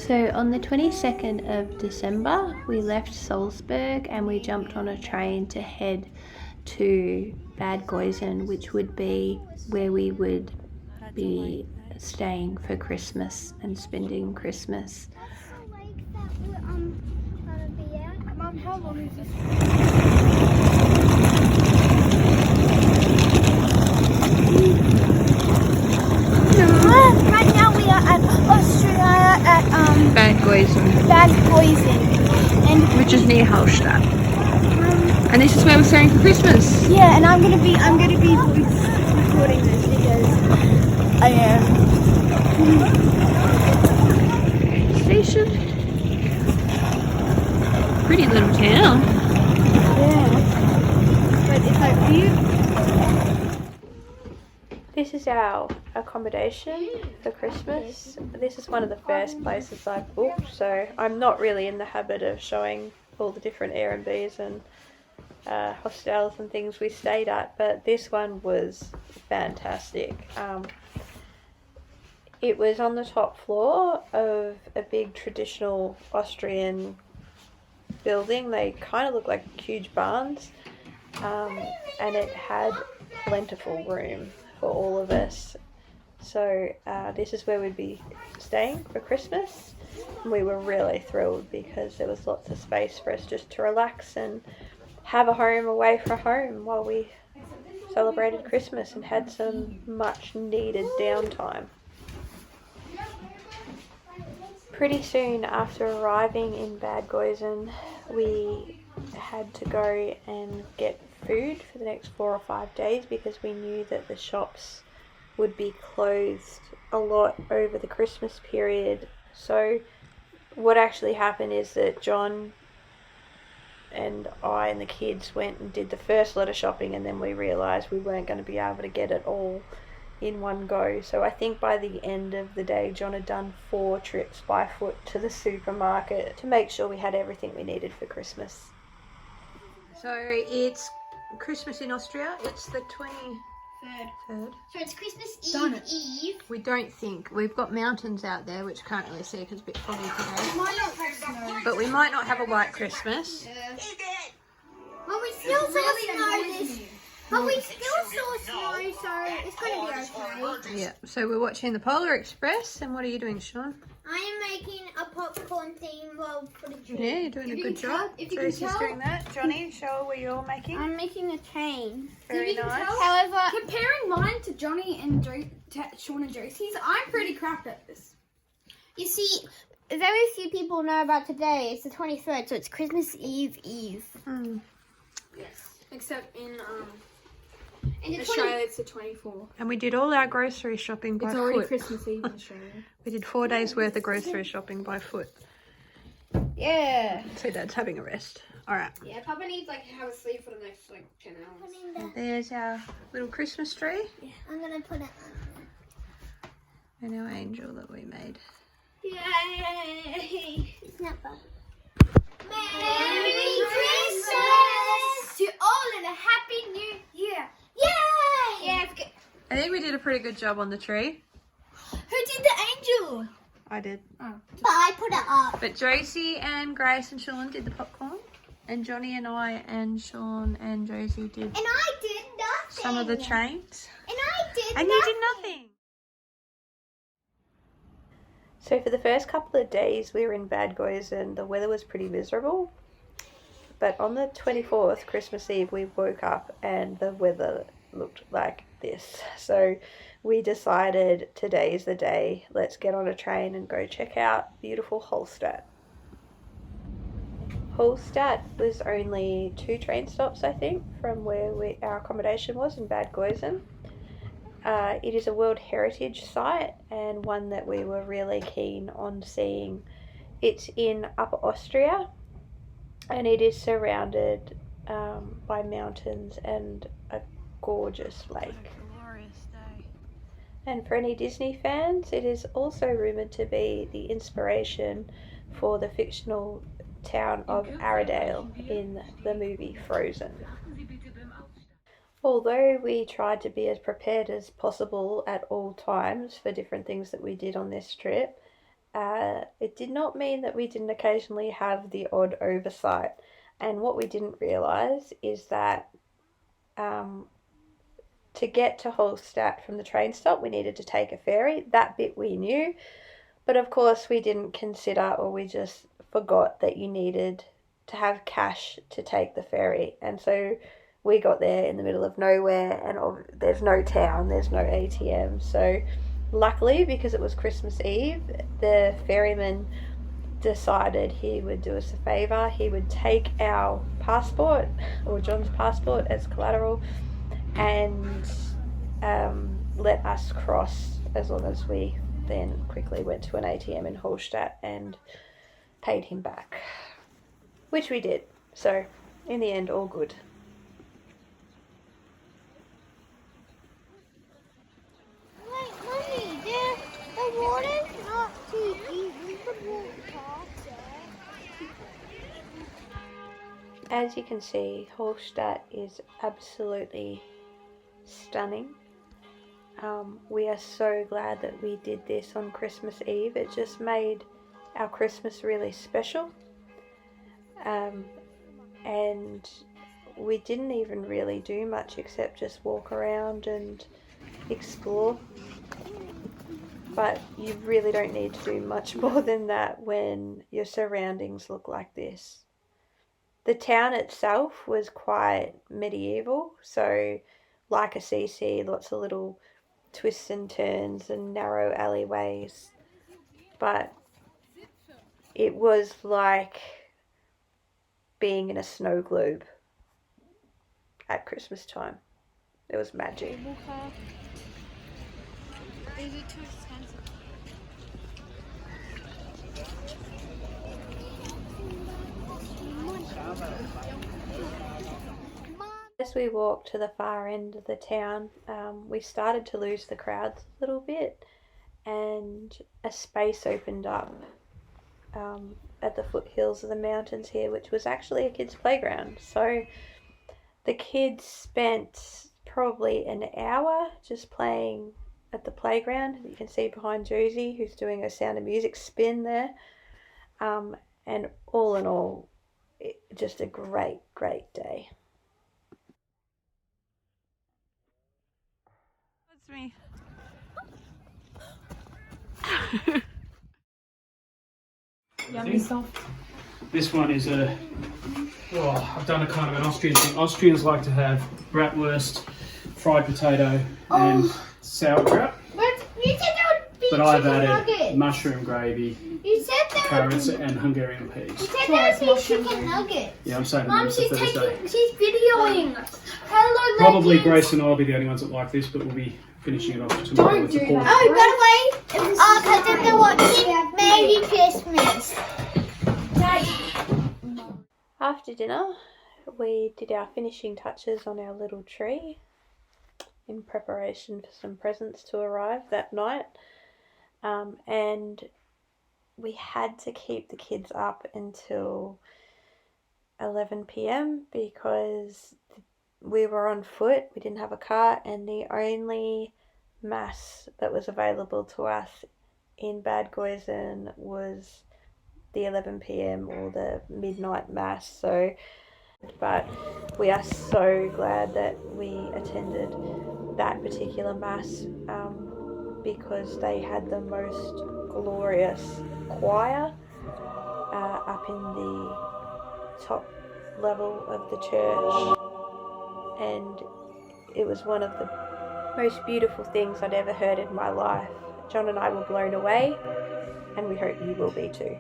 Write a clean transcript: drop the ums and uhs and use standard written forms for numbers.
So on the 22nd of December, we left Salzburg and we jumped on a train to head to Bad Goisern, which would be where we would be staying for Christmas and spending Christmas. Mum, how long is this? Right now we are at Austria at Bad Goisern. Bad Goisern, and Which is near Hallstatt. And this is where we're staying for Christmas. yeah, and I'm gonna be recording this because I am. Station. Pretty little town. Yeah, but it's like weird. This is our accommodation for Christmas. This is one of the first places I've booked, so I'm not really in the habit of showing all the different Airbnbs and hostels and things we stayed at, but this one was fantastic. It was on the top floor of a big traditional Austrian building. They kind of look like huge barns, and it had plentiful room for all of us. So this is where we'd be staying for Christmas. And we were really thrilled because there was lots of space for us just to relax and have a home away from home while we celebrated Christmas and had some much needed downtime. Pretty soon after arriving in Bad Goisern, we had to go and get food for the next 4 or 5 days because we knew that the shops would be closed a lot over the Christmas period. So what actually happened is that John and I and the kids went and did the first lot of shopping, and then we realised we weren't going to be able to get it all in one go. So I think by the end of the day, John had done 4 trips by foot to the supermarket to make sure we had everything we needed for Christmas. So it's Christmas in Austria. It's the 23rd. So it's Christmas Eve. We don't think. We've got mountains out there, which can't really see because it's a bit foggy today. Might not have snow. But we might not have a white Christmas. Well, we still saw snow this. But we still saw snow, so it's gonna be okay. Yeah, so we're watching the Polar Express. And what are you doing, Sean? I am making a popcorn theme for the tree. Yeah, you're doing a good job. Josie's doing that. Johnny, show what you're making. I'm making a chain. Very nice. However, Comparing mine to Johnny and Sean and Josie's, I'm pretty crap at this. you see, very few people know about today. It's the 23rd, so it's Christmas Eve. Yes. Except in And the Australia, it's the 24th. And we did all our grocery shopping by It's already foot. Christmas Eve in Australia. We did 4 days worth of grocery shopping by foot. Yeah. So Dad's having a rest. All right. Yeah, Papa needs to have a sleep for the next 10 hours. There's our little Christmas tree I'm gonna put it and our angel that we made. Yay! It's not bad. Merry Christmas to all and a Happy New Year! Yay! Yeah, it's good. I think we did a pretty good job on the tree. Who did the angel? I did. But I put it up. But Josie and Grace and Sean did the popcorn. And Johnny and I and Sean and Josie did And I did nothing. some of the trains. And I did And nothing. you did nothing. So for the first couple of days we were in Bad Goisern, the weather was pretty miserable. But on the 24th, Christmas Eve, we woke up and the weather looked like this. So we decided today's the day. Let's get on a train and go check out beautiful Hallstatt. Hallstatt was only 2 train stops, I think, from where our accommodation was in Bad Goisern. It is a World Heritage Site and one that we were really keen on seeing. It's in Upper Austria and it is surrounded by mountains and a gorgeous lake. Glorious day. And for any Disney fans, it is also rumoured to be the inspiration for the fictional town of Arendelle in the movie Frozen. Although we tried to be as prepared as possible at all times for different things that we did on this trip, it did not mean that we didn't occasionally have the odd oversight. And what we didn't realise is that to get to Hallstatt from the train stop, we needed to take a ferry. That bit we knew, but of course we didn't consider, or we just forgot that you needed to have cash to take the ferry. And so we got there in the middle of nowhere, and there's no town, there's no ATM. So luckily, because it was Christmas Eve, the ferryman decided he would do us a favour. He would take our passport, or John's passport, as collateral, and let us cross, as long as we then quickly went to an ATM in Hallstatt and paid him back, which we did. So in the end, all good. Wait, Mummy, the water's not too deep. We could walk past it. As you can see, Hallstatt is absolutely stunning. We are so glad that we did this on Christmas Eve. It just made our Christmas really special. And we didn't even really do much except just walk around and explore. But you really don't need to do much more than that when your surroundings look like this. The town itself was quite medieval, so like a CC, lots of little twists and turns and narrow alleyways. But it was like being in a snow globe at Christmas time. It was magic. Is it too expensive? As we walked to the far end of the town, we started to lose the crowds a little bit, and a space opened up at the foothills of the mountains here, which was actually a kids' playground. So the kids spent probably an hour just playing at the playground. You can see behind Josie, who's doing a Sound of Music spin there. And all in all, just a great, great day. That's me. Yummy soft. This one is I've done a kind of an Austrian thing. Austrians like to have bratwurst, fried potato, and sauerkraut. But you said that would be But I've chicken added nuggets. mushroom gravy, You said that carrots, would be... and Hungarian You peas. said that would be chicken nuggets. Yeah, I'm saving Mum, them for she's Thursday. she's videoing. Hello, Probably legends. Grace and I will be the only ones that like this, but we'll be finishing it off tomorrow Don't with the do pork. that. Oh, by the way, because they're watching Merry Christmas. After dinner, we did our finishing touches on our little tree in preparation for some presents to arrive that night. And we had to keep the kids up until 11 p.m. because we were on foot, we didn't have a car, and the only mass that was available to us in Bad Goisern was the 11 p.m. or the midnight mass. But we are so glad that we attended that particular mass because they had the most glorious choir up in the top level of the church, and it was one of the most beautiful things I'd ever heard in my life. John and I were blown away, and we hope you will be too.